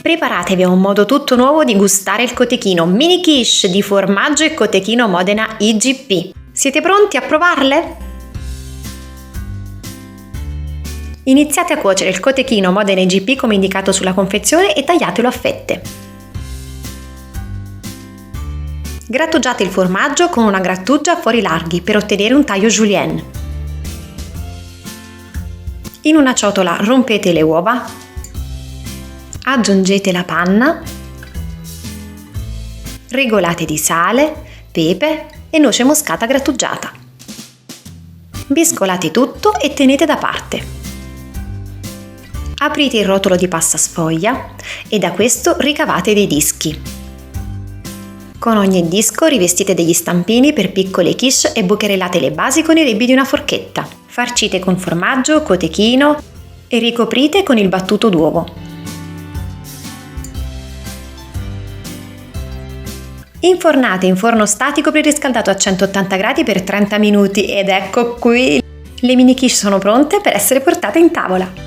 Preparatevi a un modo tutto nuovo di gustare il cotechino, mini quiche di formaggio e cotechino Modena IGP. Siete pronti a provarle? Iniziate a cuocere il cotechino Modena IGP come indicato sulla confezione e tagliatelo a fette. Grattugiate il formaggio con una grattugia a fori larghi per ottenere un taglio julienne. In una ciotola rompete le uova, aggiungete la panna, regolate di sale, pepe e noce moscata grattugiata. Mescolate tutto e tenete da parte. Aprite il rotolo di pasta sfoglia e da questo ricavate dei dischi. Con ogni disco rivestite degli stampini per piccole quiche e bucherellate le basi con i rebbi di una forchetta. Farcite con formaggio, cotechino e ricoprite con il battuto d'uovo. Infornate in forno statico preriscaldato a 180 gradi per 30 minuti ed ecco qui! Le mini quiche sono pronte per essere portate in tavola.